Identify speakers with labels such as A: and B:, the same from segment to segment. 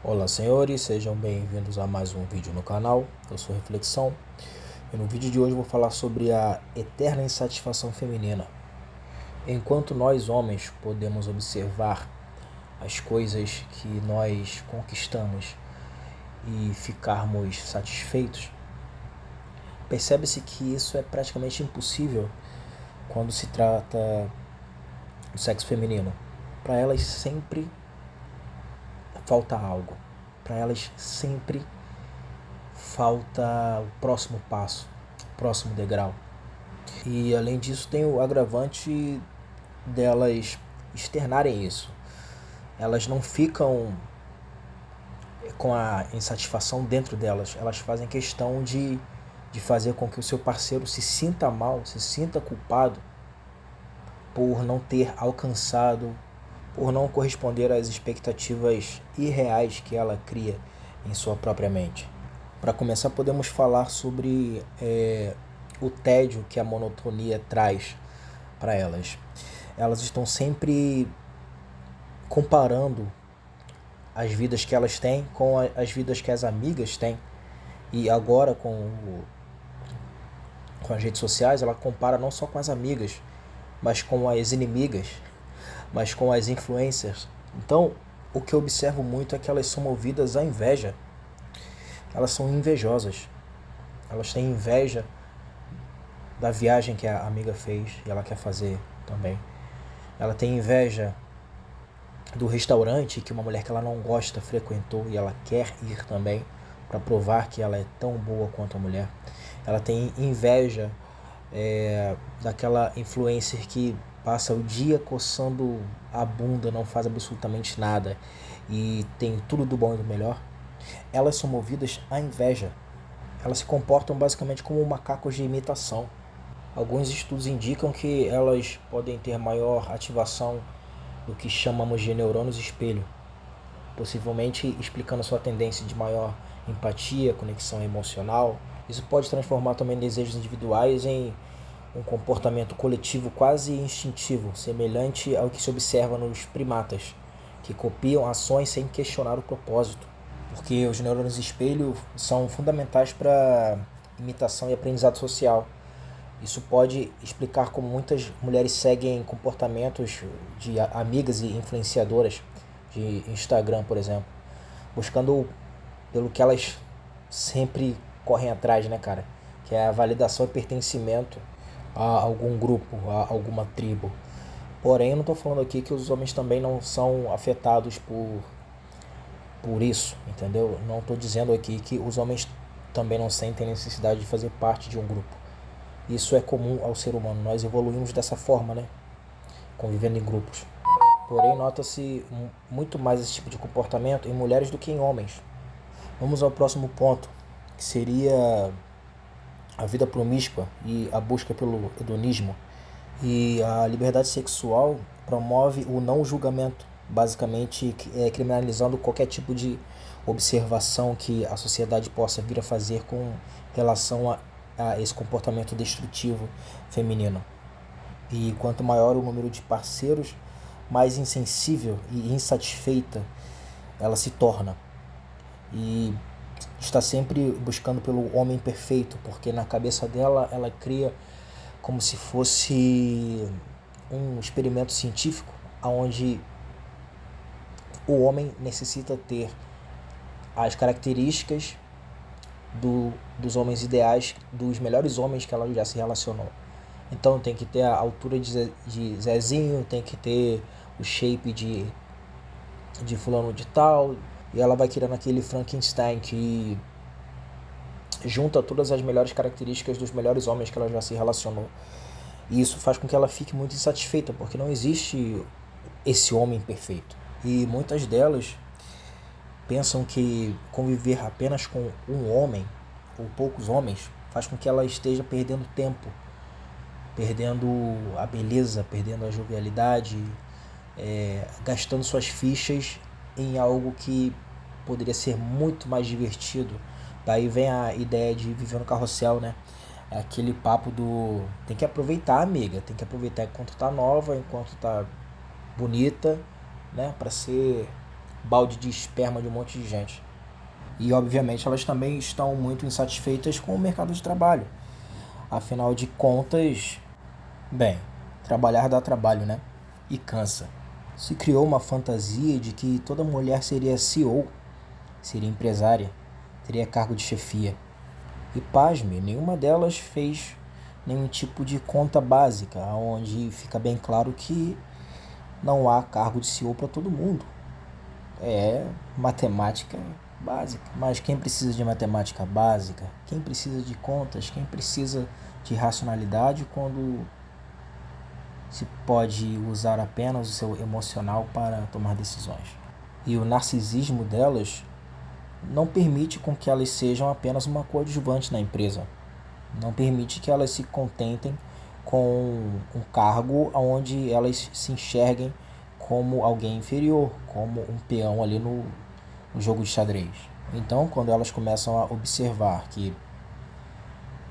A: Olá, senhores, sejam bem-vindos a mais um vídeo no canal. Eu sou Reflexão e no vídeo de hoje eu vou falar sobre a eterna insatisfação feminina. Enquanto nós homens podemos observar as coisas que nós conquistamos e ficarmos satisfeitos, percebe-se que isso é praticamente impossível quando se trata do sexo feminino. Para elas sempre falta algo. Para elas sempre falta o próximo passo, o próximo degrau. E além disso tem o agravante delas externarem isso. Elas não ficam com a insatisfação dentro delas. Elas fazem questão de fazer com que o seu parceiro se sinta mal, se sinta culpado por não ter alcançado, por não corresponder às expectativas irreais que ela cria em sua própria mente. Para começar, podemos falar sobre o tédio que a monotonia traz para elas. Elas estão sempre comparando as vidas que elas têm com as vidas que as amigas têm. E agora com as redes sociais, ela compara não só com as amigas, mas com as inimigas, mas com as influencers. Então, o que eu observo muito é que elas são movidas à inveja. Elas são invejosas. Elas têm inveja da viagem que a amiga fez e ela quer fazer também. Ela tem inveja do restaurante que uma mulher que ela não gosta frequentou e ela quer ir também para provar que ela é tão boa quanto a mulher. Ela tem inveja daquela influencer que passa o dia coçando a bunda, não faz absolutamente nada e tem tudo do bom e do melhor. Elas são movidas à inveja. Elas se comportam basicamente como macacos de imitação. Alguns estudos indicam que elas podem ter maior ativação do que chamamos de neurônios espelho, possivelmente explicando sua tendência de maior empatia, conexão emocional. Isso pode transformar também desejos individuais em um comportamento coletivo quase instintivo, semelhante ao que se observa nos primatas, que copiam ações sem questionar o propósito. Porque os neurônios espelho são fundamentais para imitação e aprendizado social. Isso pode explicar como muitas mulheres seguem comportamentos de amigas e influenciadoras de Instagram, por exemplo, buscando pelo que elas sempre correm atrás, né, cara? Que é a validação e pertencimento a algum grupo, a alguma tribo. Porém, eu não estou falando aqui que os homens também não são afetados por isso, entendeu? Não estou dizendo aqui que os homens também não sentem necessidade de fazer parte de um grupo. Isso é comum ao ser humano, nós evoluímos dessa forma, né? Convivendo em grupos. Porém, nota-se muito mais esse tipo de comportamento em mulheres do que em homens. Vamos ao próximo ponto, que seria a vida promíscua e a busca pelo hedonismo. E a liberdade sexual promove o não julgamento, basicamente criminalizando qualquer tipo de observação que a sociedade possa vir a fazer com relação a esse comportamento destrutivo feminino. E quanto maior o número de parceiros, mais insensível e insatisfeita ela se torna. E está sempre buscando pelo homem perfeito, porque na cabeça dela ela cria como se fosse um experimento científico onde o homem necessita ter as características dos homens ideais, dos melhores homens que ela já se relacionou. Então tem que ter a altura de Zezinho, tem que ter o shape de fulano de tal, e ela vai criando aquele Frankenstein que junta todas as melhores características dos melhores homens que ela já se relacionou. E isso faz com que ela fique muito insatisfeita, porque não existe esse homem perfeito. E muitas delas pensam que conviver apenas com um homem, ou poucos homens, faz com que ela esteja perdendo tempo, perdendo a beleza, perdendo a jovialidade, gastando suas fichas em algo que poderia ser muito mais divertido. Daí vem a ideia de viver no carrossel, né? É aquele papo do tem que aproveitar, amiga, tem que aproveitar enquanto tá nova, enquanto tá bonita, né? Para ser balde de esperma de um monte de gente. E obviamente elas também estão muito insatisfeitas com o mercado de trabalho. Afinal de contas, bem, trabalhar dá trabalho, né? E cansa. Se criou uma fantasia de que toda mulher seria CEO, seria empresária, teria cargo de chefia. E pasme, nenhuma delas fez nenhum tipo de conta básica, onde fica bem claro que não há cargo de CEO para todo mundo. É matemática básica. Mas quem precisa de matemática básica? Quem precisa de contas? Quem precisa de racionalidade quando se pode usar apenas o seu emocional para tomar decisões? E o narcisismo delas não permite com que elas sejam apenas uma coadjuvante na empresa. Não permite que elas se contentem com um cargo onde elas se enxerguem como alguém inferior, como um peão ali no jogo de xadrez. Então, quando elas começam a observar que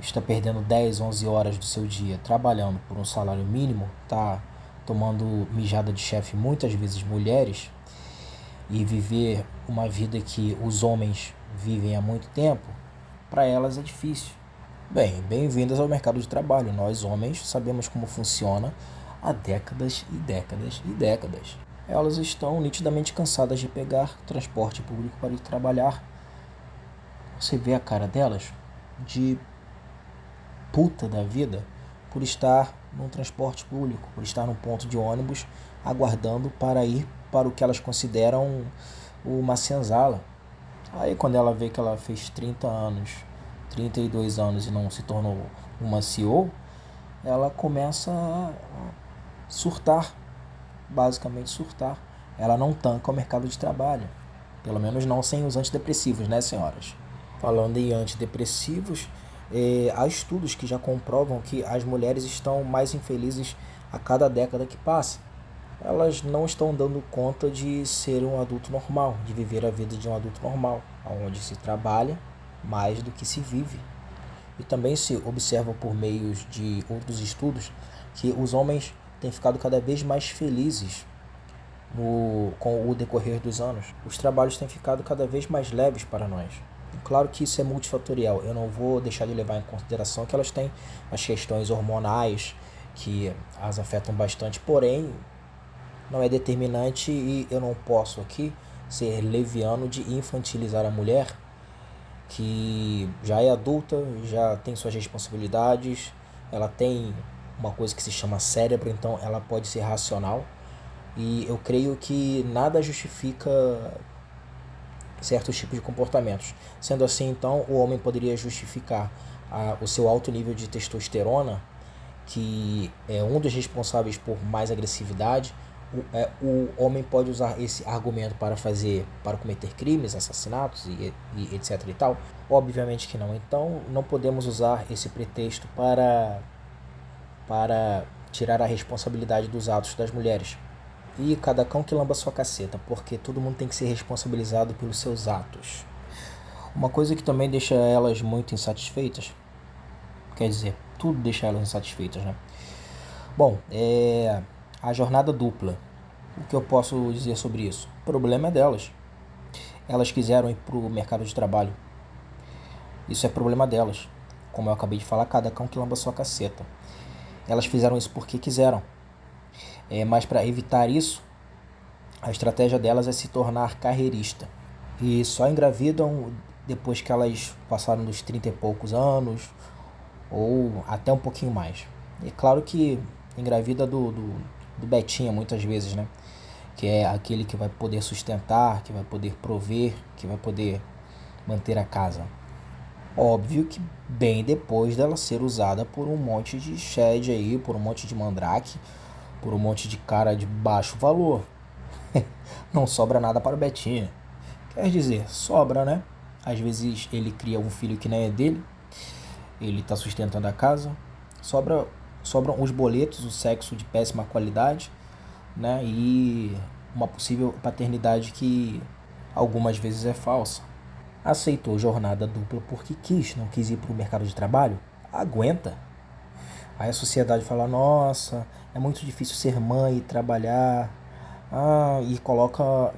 A: está perdendo 10, 11 horas do seu dia trabalhando por um salário mínimo, está tomando mijada de chefe, muitas vezes mulheres, e viver uma vida que os homens vivem há muito tempo, para elas é difícil. Bem, bem-vindas ao mercado de trabalho. Nós, homens, sabemos como funciona há décadas e décadas e décadas. Elas estão nitidamente cansadas de pegar transporte público para ir trabalhar. Você vê a cara delas de puta da vida por estar num transporte público, por estar num ponto de ônibus aguardando para ir para o que elas consideram uma senzala. Aí quando ela vê que ela fez 30 anos, 32 anos e não se tornou uma CEO, ela começa a surtar, basicamente surtar. Ela não tanca o mercado de trabalho, pelo menos não sem os antidepressivos, né, senhoras? Falando em antidepressivos, há estudos que já comprovam que as mulheres estão mais infelizes a cada década que passa. Elas não estão dando conta de ser um adulto normal, de viver a vida de um adulto normal, onde se trabalha mais do que se vive. E também se observa por meios de outros estudos que os homens têm ficado cada vez mais felizes com o decorrer dos anos. Os trabalhos têm ficado cada vez mais leves para nós. Claro que isso é multifatorial, eu não vou deixar de levar em consideração que elas têm as questões hormonais que as afetam bastante, porém não é determinante e eu não posso aqui ser leviano de infantilizar a mulher que já é adulta, já tem suas responsabilidades, ela tem uma coisa que se chama cérebro, então ela pode ser racional e eu creio que nada justifica certos tipos de comportamentos. Sendo assim, então, o homem poderia justificar o seu alto nível de testosterona, que é um dos responsáveis por mais agressividade. O homem pode usar esse argumento para cometer crimes, assassinatos e etc e tal? Obviamente que não. Então, não podemos usar esse pretexto para tirar a responsabilidade dos atos das mulheres. E cada cão que lamba sua caceta, porque todo mundo tem que ser responsabilizado pelos seus atos. Uma coisa que também deixa elas muito insatisfeitas, quer dizer, tudo deixa elas insatisfeitas, né? Bom, a jornada dupla. O que eu posso dizer sobre isso? O problema é delas. Elas quiseram ir para o mercado de trabalho. Isso é problema delas. Como eu acabei de falar, cada cão que lamba sua caceta. Elas fizeram isso porque quiseram. Mas para evitar isso, a estratégia delas é se tornar carreirista. E só engravidam depois que elas passaram dos 30 e poucos anos, ou até um pouquinho mais. É claro que engravida do Betinha muitas vezes, né? Que é aquele que vai poder sustentar, que vai poder prover, que vai poder manter a casa. Óbvio que bem depois dela ser usada por um monte de shed aí, por um monte de mandrake, por um monte de cara de baixo valor. Não sobra nada para o Betinha. Quer dizer, sobra, né? Às vezes ele cria um filho que nem é dele, ele está sustentando a casa, sobram os boletos, o sexo de péssima qualidade, né? E uma possível paternidade que algumas vezes é falsa. Aceitou jornada dupla porque quis, não quis ir para o mercado de trabalho? Aguenta. Aí a sociedade fala, nossa, é muito difícil ser mãe e trabalhar, e coloca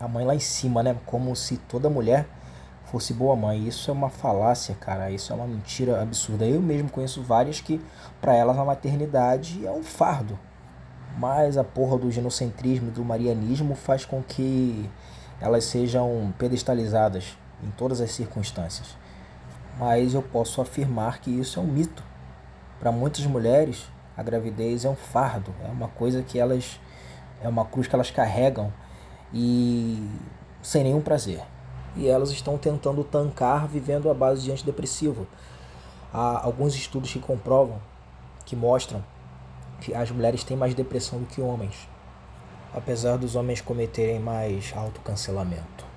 A: a mãe lá em cima, né? Como se toda mulher fosse boa mãe. Isso é uma falácia, cara. Isso é uma mentira absurda. Eu mesmo conheço várias que, pra elas, a maternidade é um fardo. Mas a porra do genocentrismo e do marianismo faz com que elas sejam pedestalizadas em todas as circunstâncias. Mas eu posso afirmar que isso é um mito. Para muitas mulheres, a gravidez é um fardo, é uma coisa que elas é uma cruz que elas carregam e sem nenhum prazer. E elas estão tentando tancar vivendo à base de antidepressivo. Há alguns estudos que comprovam, que mostram que as mulheres têm mais depressão do que homens, apesar dos homens cometerem mais autocancelamento.